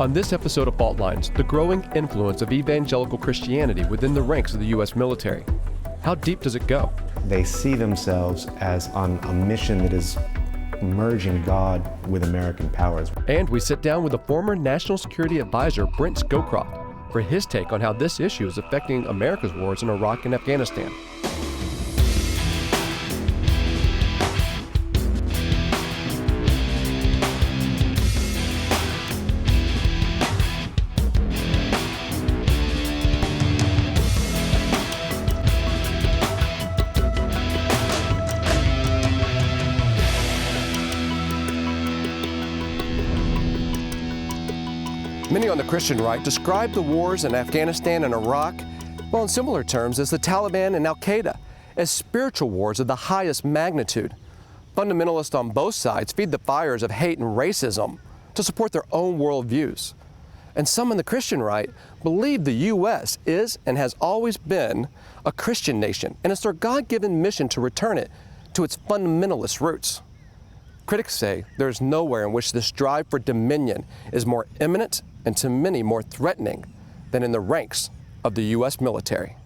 On this episode of Fault Lines, the growing influence of evangelical Christianity within the ranks of the U.S. military. How deep does it go? They see themselves as on a mission that is merging God with American powers. And we sit down with the former National Security Advisor, Brent Scowcroft, for his take on how this issue is affecting America's wars in Iraq and Afghanistan. Many on the Christian right describe the wars in Afghanistan and Iraq, well, in similar terms as the Taliban and Al-Qaeda, as spiritual wars of the highest magnitude. Fundamentalists on both sides feed the fires of hate and racism to support their own worldviews. And some in the Christian right believe the U.S. is and has always been a Christian nation, and it's their God-given mission to return it to its fundamentalist roots. Critics say there's nowhere in which this drive for dominion is more imminent and to many more threatening than in the ranks of the U.S. military.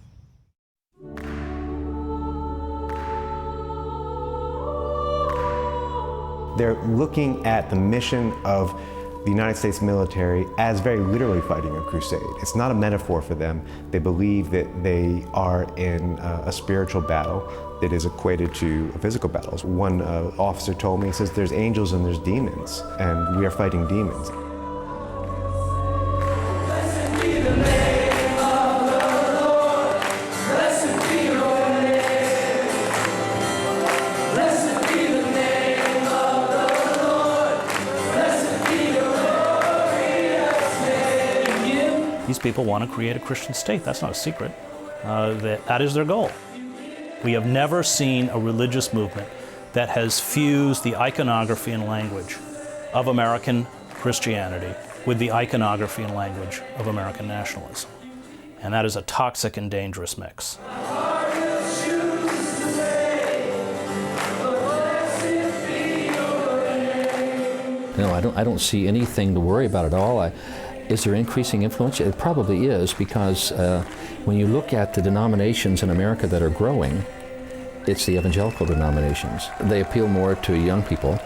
They're looking at the mission of the United States military as very literally fighting a crusade. It's not a metaphor for them. They believe that they are in a spiritual battle that is equated to a physical battle. One officer told me, he says, there's angels and there's demons, and we are fighting demons. These people want to create a Christian state. That's not a secret. That is their goal. We have never seen a religious movement that has fused the iconography and language of American Christianity with the iconography and language of American nationalism. And that is a toxic and dangerous mix. No, I don't see anything to worry about at all. Is there increasing influence? It probably is, because when you look at the denominations in America that are growing, it's the evangelical denominations. They appeal more to young people,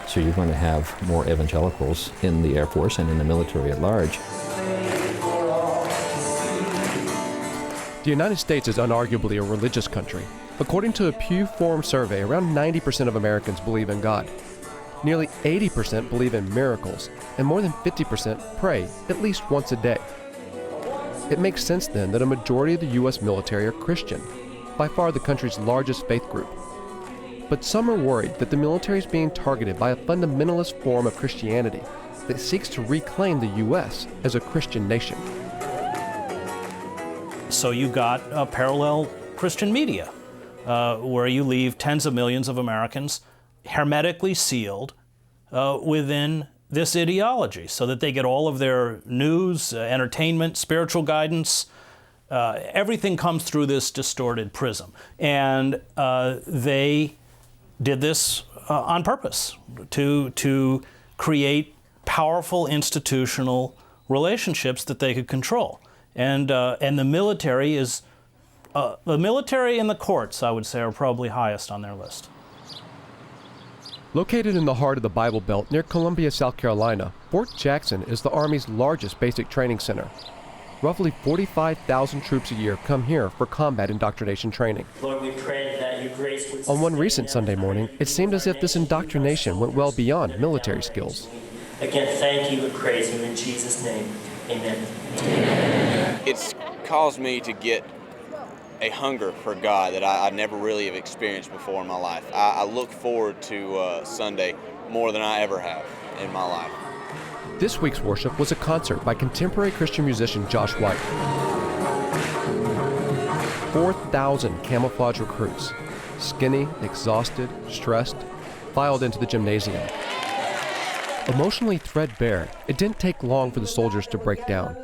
so you're going to have more evangelicals in the Air Force and in the military at large. The United States is unarguably a religious country. According to a Pew Forum survey, around 90% of Americans believe in God. Nearly 80% believe in miracles, and more than 50% pray at least once a day. It makes sense then that a majority of the U.S. military are Christian, by far the country's largest faith group. But some are worried that the military is being targeted by a fundamentalist form of Christianity that seeks to reclaim the U.S. as a Christian nation. So you got a parallel Christian media, where you leave tens of millions of Americans hermetically sealed within this ideology, so that they get all of their news, entertainment, spiritual guidance, everything comes through this distorted prism. And they did this on purpose, to create powerful institutional relationships that they could control. And the military is, the military and the courts, I would say, are probably highest on their list. Located in the heart of the Bible Belt near Columbia, South Carolina, Fort Jackson is the Army's largest basic training center. Roughly 45,000 troops a year come here for combat indoctrination training. Lord, we pray that your grace would On one recent Sunday morning, it seemed as if this indoctrination went well beyond military skills. Again, thank you and praise you in Jesus' name. Amen. It's caused me to get a hunger for God that I never really have experienced before in my life. I look forward to Sunday more than I ever have in my life. This week's worship was a concert by contemporary Christian musician Josh White. 4,000 camouflage recruits, skinny, exhausted, stressed, filed into the gymnasium. Emotionally threadbare, it didn't take long for the soldiers to break down.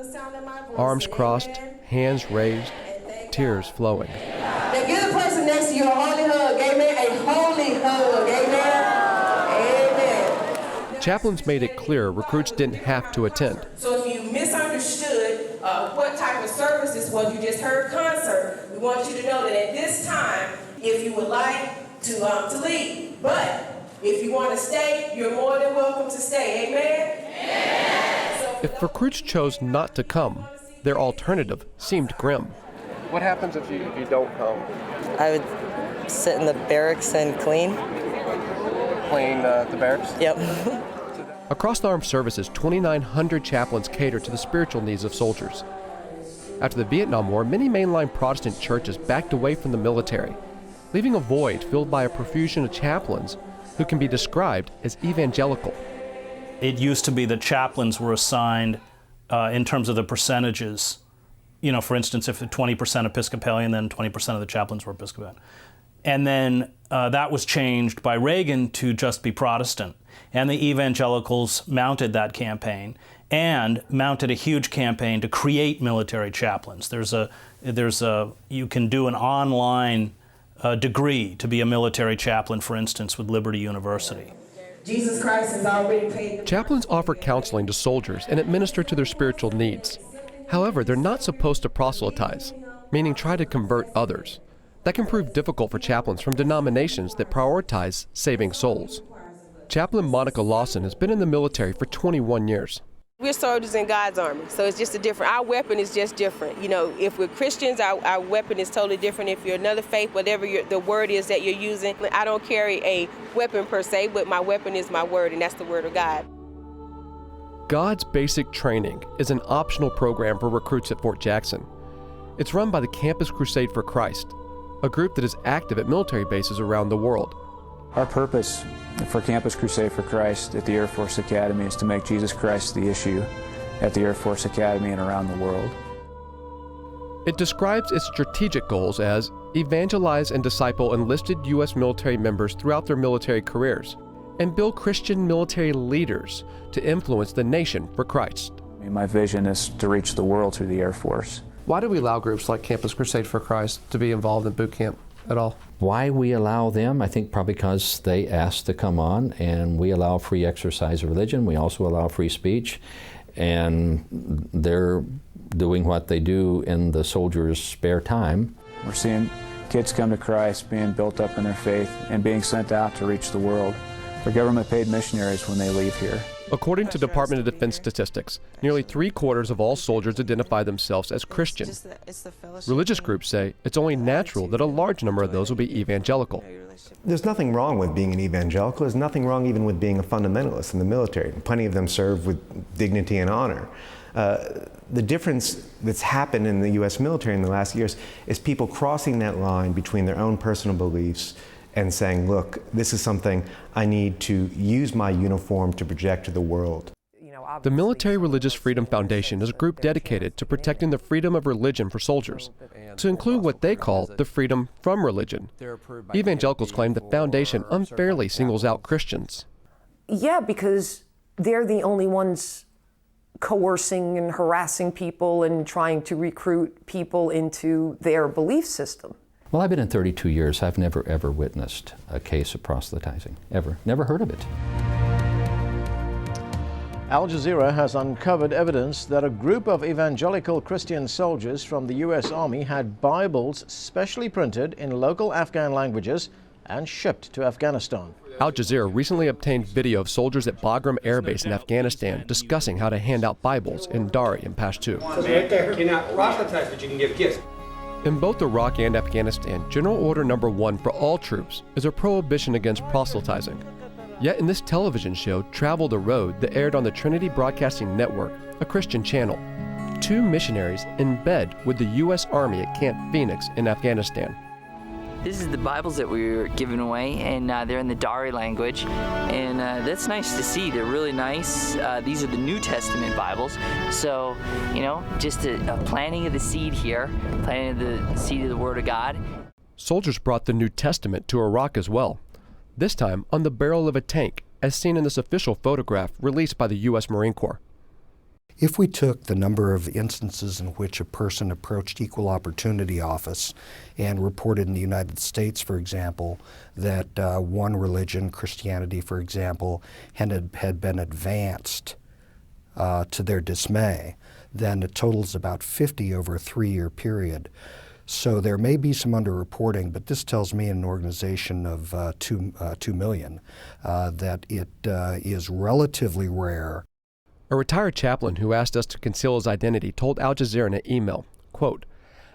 Arms crossed, hands raised, tears flowing. Now give the person next to you a holy hug, amen, a holy hug, amen, amen. Chaplains made it clear recruits didn't have to attend. So if you misunderstood what type of service this was, you just heard concert, we want you to know that at this time, if you would like to leave, but if you want to stay, you're more than welcome to stay. Amen? Amen. If recruits chose not to come, their alternative seemed grim. What happens if you don't come? I would sit in the barracks and clean. Clean the barracks? Yep. Across the armed services, 2,900 chaplains cater to the spiritual needs of soldiers. After the Vietnam War, many mainline Protestant churches backed away from the military, leaving a void filled by a profusion of chaplains who can be described as evangelical. It used to be that chaplains were assigned in terms of the percentages. You know, for instance, if 20% Episcopalian, then 20% of the chaplains were Episcopalian. And then that was changed by Reagan to just be Protestant. And the evangelicals mounted that campaign and mounted a huge campaign to create military chaplains. You can do an online degree to be a military chaplain, for instance, with Liberty University. Jesus Christ has already paid. Chaplains offer counseling to soldiers and administer to their spiritual needs. However, they're not supposed to proselytize, meaning try to convert others. That can prove difficult for chaplains from denominations that prioritize saving souls. Chaplain Monica Lawson has been in the military for 21 years. We're soldiers in God's army, so it's just our weapon is just different. You know, if we're Christians, our weapon is totally different. If you're another faith, whatever the word is that you're using, I don't carry a weapon per se, but my weapon is my word, and that's the word of God. God's Basic Training is an optional program for recruits at Fort Jackson. It's run by the Campus Crusade for Christ, a group that is active at military bases around the world. Our purpose for Campus Crusade for Christ at the Air Force Academy is to make Jesus Christ the issue at the Air Force Academy and around the world. It describes its strategic goals as evangelize and disciple enlisted U.S. military members throughout their military careers and build Christian military leaders to influence the nation for Christ. My vision is to reach the world through the Air Force. Why do we allow groups like Campus Crusade for Christ to be involved in boot camp at all? Why we allow them, I think probably because they asked to come on, and we allow free exercise of religion. We also allow free speech, and they're doing what they do in the soldiers' spare time. We're seeing kids come to Christ, being built up in their faith, and being sent out to reach the world. They're government-paid missionaries when they leave here. According to Department of Defense statistics, nearly 3/4 of all soldiers identify themselves as Christian. Religious groups say it's only natural that a large number of those will be evangelical. There's nothing wrong with being an evangelical. There's nothing wrong even with being a fundamentalist in the military. Plenty of them serve with dignity and honor. The difference that's happened in the U.S. military in the last years is people crossing that line between their own personal beliefs and saying, look, this is something I need to use my uniform to project to the world. The Military Religious Freedom Foundation is a group dedicated to protecting the freedom of religion for soldiers, to include what they call the freedom from religion. Evangelicals claim the foundation unfairly singles out Christians. Yeah, because they're the only ones coercing and harassing people and trying to recruit people into their belief system. Well, I've been in 32 years. I've never, ever witnessed a case of proselytizing, ever. Never heard of it. Al Jazeera has uncovered evidence that a group of evangelical Christian soldiers from the U.S. Army had Bibles specially printed in local Afghan languages and shipped to Afghanistan. Al Jazeera recently obtained video of soldiers at Bagram Air Base in Afghanistan discussing how to hand out Bibles in Dari and Pashto. So you cannot proselytize, but you can give gifts. In both Iraq and Afghanistan, General Order No. 1 for all troops is a prohibition against proselytizing. Yet in this television show, Travel the Road, that aired on the Trinity Broadcasting Network, a Christian channel, 2 missionaries in bed with the U.S. Army at Camp Phoenix in Afghanistan. This is the Bibles that we were giving away, and they're in the Dari language, and that's nice to see. They're really nice. These are the New Testament Bibles, so, you know, just a planting of the seed here, planting the seed of the Word of God. Soldiers brought the New Testament to Iraq as well, this time on the barrel of a tank, as seen in this official photograph released by the U.S. Marine Corps. If we took the number of instances in which a person approached equal opportunity office and reported in the United States, for example, that one religion, Christianity, for example, had been advanced to their dismay, then it totals about 50 over a 3-year period. So there may be some underreporting, but this tells me in an organization of 2 million that it is relatively rare. A retired chaplain who asked us to conceal his identity told Al Jazeera in an email, quote,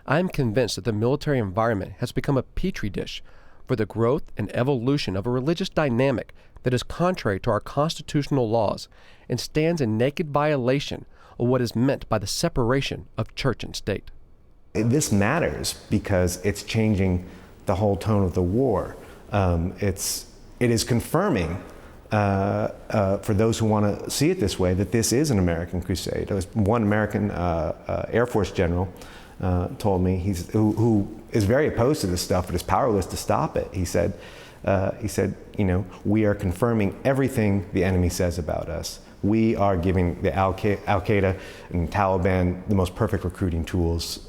"I am convinced that the military environment has become a petri dish for the growth and evolution of a religious dynamic that is contrary to our constitutional laws and stands in naked violation of what is meant by the separation of church and state." This matters because it's changing the whole tone of the war. It is confirming for those who want to see it this way that this is an American crusade. One American Air Force general told me, who is very opposed to this stuff but is powerless to stop it. He said, we are confirming everything the enemy says about us. We are giving the Al-Qaeda and Taliban the most perfect recruiting tools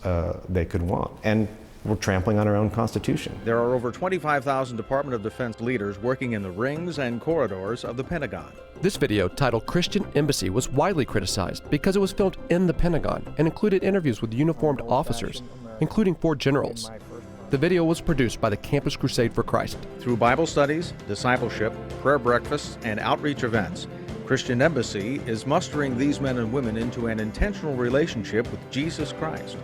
they could want. And we're trampling on our own constitution. There are over 25,000 Department of Defense leaders working in the rings and corridors of the Pentagon. This video, titled Christian Embassy, was widely criticized because it was filmed in the Pentagon and included interviews with uniformed officers, including 4 generals. The video was produced by the Campus Crusade for Christ. Through Bible studies, discipleship, prayer breakfasts, and outreach events, Christian Embassy is mustering these men and women into an intentional relationship with Jesus Christ.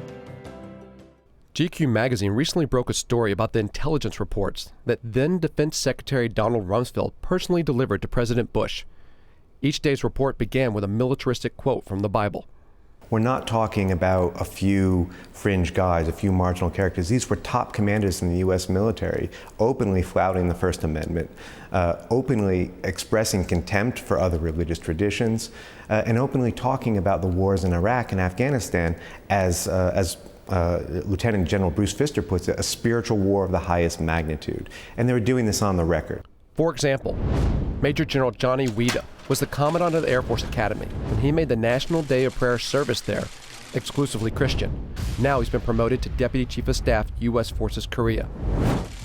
GQ magazine recently broke a story about the intelligence reports that then Defense Secretary Donald Rumsfeld personally delivered to President Bush. Each day's report began with a militaristic quote from the Bible. We're not talking about a few fringe guys, a few marginal characters. These were top commanders in the U.S. military, openly flouting the First Amendment, openly expressing contempt for other religious traditions, and openly talking about the wars in Iraq and Afghanistan as Lieutenant General Bruce Pfister puts it, a spiritual war of the highest magnitude. And they were doing this on the record. For example, Major General Johnny Weeda was the Commandant of the Air Force Academy, and he made the National Day of Prayer service there exclusively Christian. Now he's been promoted to Deputy Chief of Staff, U.S. Forces Korea.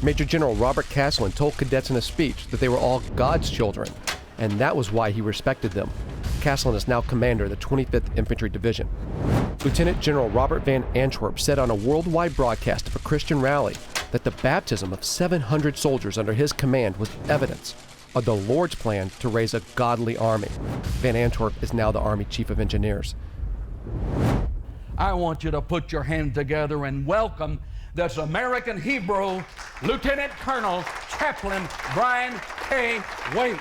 Major General Robert Castleman told cadets in a speech that they were all God's children, and that was why he respected them. Castleman is now commander of the 25th Infantry Division. Lieutenant General Robert Van Antwerp said on a worldwide broadcast of a Christian rally that the baptism of 700 soldiers under his command was evidence of the Lord's plan to raise a godly army. Van Antwerp is now the Army Chief of Engineers. I want you to put your hand together and welcome this American Hebrew Lieutenant Colonel Chaplain Brian K. Waite.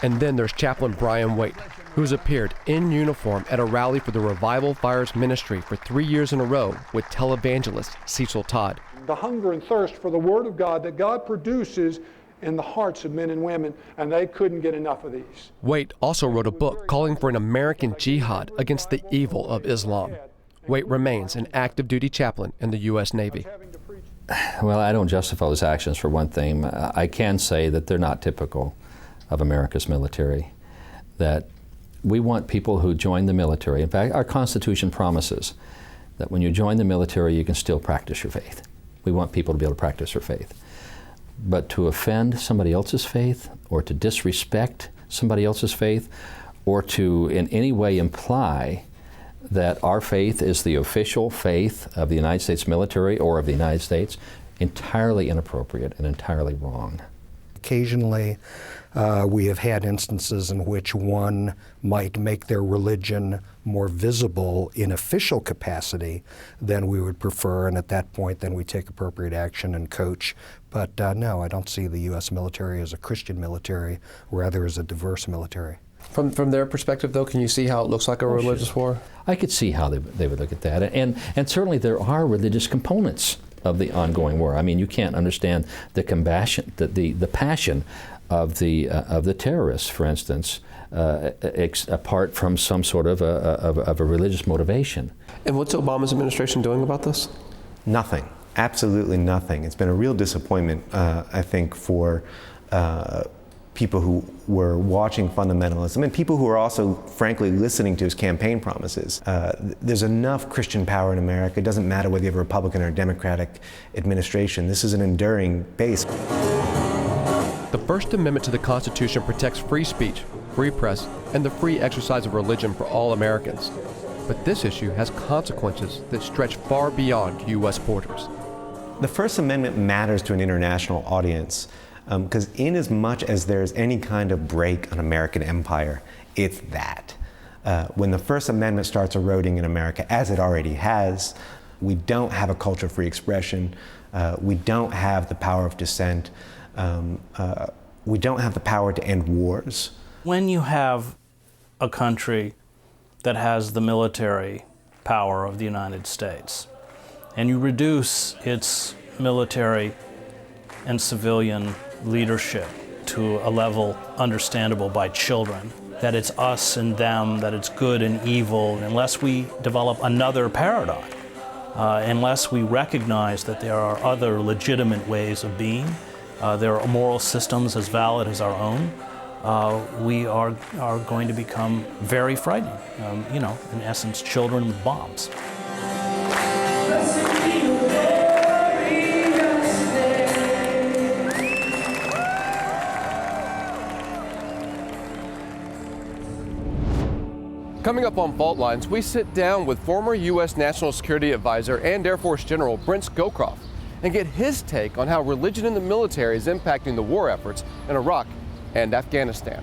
And then there's Chaplain Brian Waite, who's appeared in uniform at a rally for the Revival Fires Ministry for 3 years in a row with televangelist Cecil Todd. The hunger and thirst for the Word of God that God produces in the hearts of men and women, and they couldn't get enough of these. Waite also wrote a book calling for an American jihad against the evil of Islam. Waite remains an active duty chaplain in the U.S. Navy. Well, I don't justify those actions for one thing. I can say that they're not typical of America's military, that we want people who join the military. In fact, our Constitution promises that when you join the military, you can still practice your faith. We want people to be able to practice their faith. But to offend somebody else's faith, or to disrespect somebody else's faith, or to in any way imply that our faith is the official faith of the United States military or of the United States, entirely inappropriate and entirely wrong. Occasionally, we have had instances in which one might make their religion more visible in official capacity than we would prefer, and at that point then we take appropriate action and coach. But no, I don't see the U.S. military as a Christian military, rather as a diverse military. From their perspective, though, can you see how it looks like a religious war? I could see how they would look at that, and certainly there are religious components of the ongoing war. I mean, you can't understand the compassion, the passion of the terrorists, for instance, apart from some sort of a religious motivation. And what's Obama's administration doing about this? Nothing. Absolutely nothing. It's been a real disappointment, I think, for people who were watching fundamentalism and people who were also, frankly, listening to his campaign promises. There's enough Christian power in America. It doesn't matter whether you have a Republican or a Democratic administration. This is an enduring base. The First Amendment to the Constitution protects free speech, free press, and the free exercise of religion for all Americans. But this issue has consequences that stretch far beyond U.S. borders. The First Amendment matters to an international audience because in as much as there's any kind of break on American empire, it's that. When the First Amendment starts eroding in America, as it already has, we don't have a culture of free expression, we don't have the power of dissent, we don't have the power to end wars. When you have a country that has the military power of the United States, and you reduce its military and civilian leadership to a level understandable by children, that it's us and them, that it's good and evil, unless we develop another paradigm, unless we recognize that there are other legitimate ways of being, there are moral systems as valid as our own, we are going to become very frightening. In essence, children with bombs. Coming up on Fault Lines, we sit down with former U.S. National Security Advisor and Air Force General Brent Scowcroft and get his take on how religion in the military is impacting the war efforts in Iraq and Afghanistan.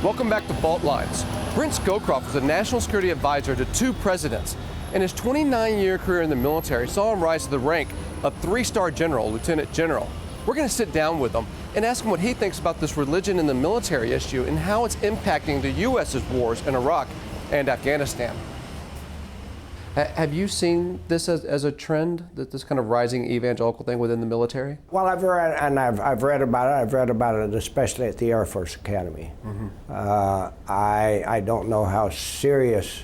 Welcome back to Fault Lines. Brent Scowcroft was a national security advisor to 2 presidents, and his 29-year career in the military saw him rise to the rank of 3-star general, lieutenant general. We're going to sit down with him and ask him what he thinks about this religion in the military issue and how it's impacting the U.S.'s wars in Iraq and Afghanistan. Have you seen this as a trend, that this kind of rising evangelical thing within the military? Well, I've read about it. I've read about it especially at the Air Force Academy. I don't know how serious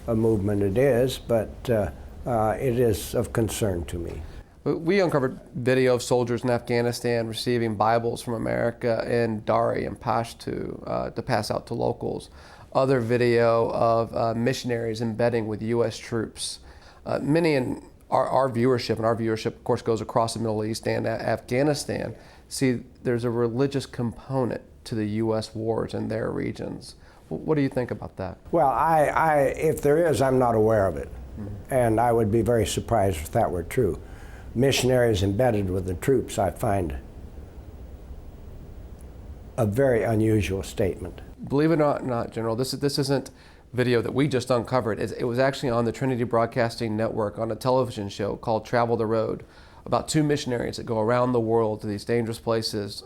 a movement it is, but it is of concern to me. We uncovered video of soldiers in Afghanistan receiving Bibles from America in Dari and Pashto to pass out to locals. Other video of missionaries embedding with U.S. troops. Many in our viewership, and our viewership of course goes across the Middle East and Afghanistan, see there's a religious component to the U.S. wars in their regions. What do you think about that? Well, if there is, I'm not aware of it. And I would be very surprised if that were true. Missionaries embedded with the troops, I find a very unusual statement. Believe it or not, General, this isn't video that we just uncovered. It was actually on the Trinity Broadcasting Network on a television show called Travel the Road, about 2 missionaries that go around the world to these dangerous places,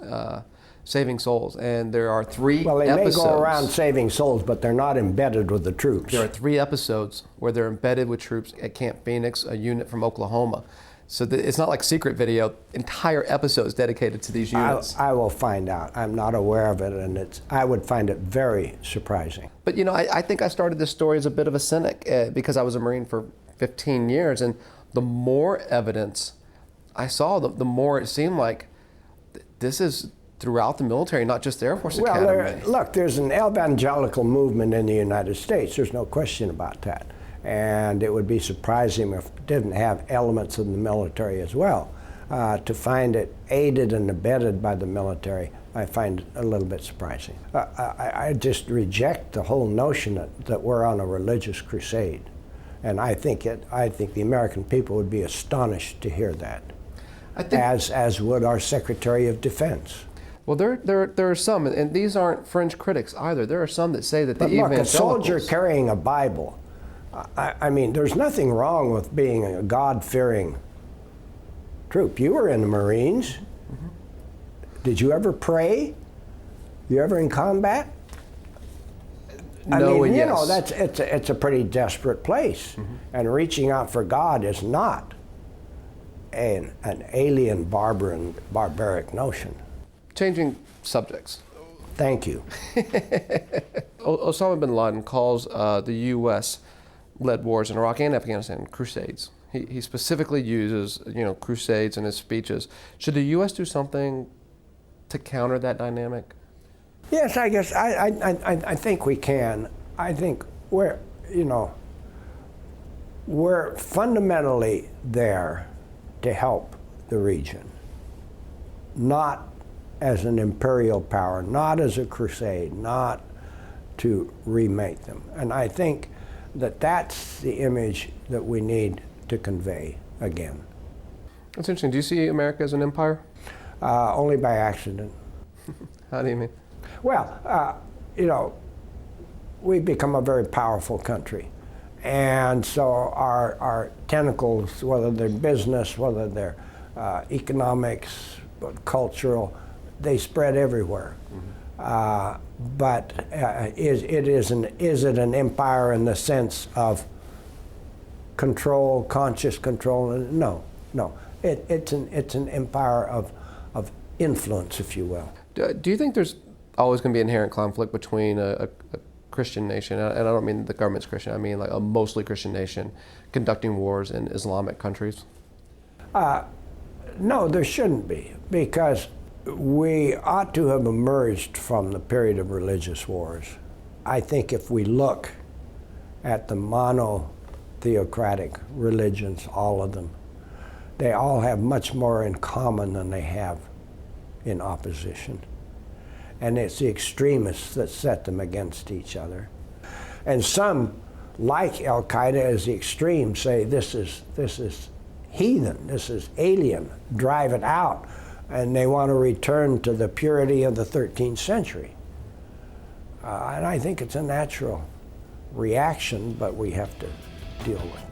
saving souls. And there are 3 episodes. Well, they may go around saving souls, but they're not embedded with the troops. There are 3 episodes where they're embedded with troops at Camp Phoenix, a unit from Oklahoma. So it's not like secret video, entire episodes dedicated to these units. I will find out. I'm not aware of it, and I would find it very surprising. But I think I started this story as a bit of a cynic because I was a Marine for 15 years, and the more evidence I saw, the more it seemed like this is throughout the military, not just the Air Force Academy. Look, there's an evangelical movement in the United States. There's no question about that. And it would be surprising if it didn't have elements in the military as well. To find it aided and abetted by the military, I find a little bit surprising. I just reject the whole notion that we're on a religious crusade. And I think the American people would be astonished to hear that, as would our Secretary of Defense. Well, there are some, and these aren't fringe critics either. There are some that say that the evangelicals... Look, a soldier carrying a Bible, I mean, there's nothing wrong with being a God-fearing troop. You were in the Marines. Did you ever pray? You ever in combat? No, and yes. You know, it's a pretty desperate place. And reaching out for God is not an alien, barbaric notion. Changing subjects. Thank you. Osama bin Laden calls the U.S. led wars in Iraq and Afghanistan crusades. He specifically uses, crusades in his speeches. Should the U.S. do something to counter that dynamic? Yes, I guess I think we can. I think we're fundamentally there to help the region, not as an imperial power, not as a crusade, not to remake them. And I think that that's the image that we need to convey again. That's interesting. Do you see America as an empire? Only by accident. How do you mean? Well, we've become a very powerful country. And so our tentacles, whether they're business, whether they're economics, cultural, they spread everywhere. But is it an empire in the sense of control, conscious control? No. It's an empire of influence, if you will. Do you think there's always going to be inherent conflict between a Christian nation, and I don't mean the government's Christian, I mean like a mostly Christian nation conducting wars in Islamic countries? No, there shouldn't be, because we ought to have emerged from the period of religious wars. I think if we look at the monotheocratic religions, all of them, they all have much more in common than they have in opposition. And it's the extremists that set them against each other. And some, like Al-Qaeda as the extreme, say this is heathen, this is alien, drive it out. And they want to return to the purity of the 13th century. And I think it's a natural reaction, but we have to deal with it.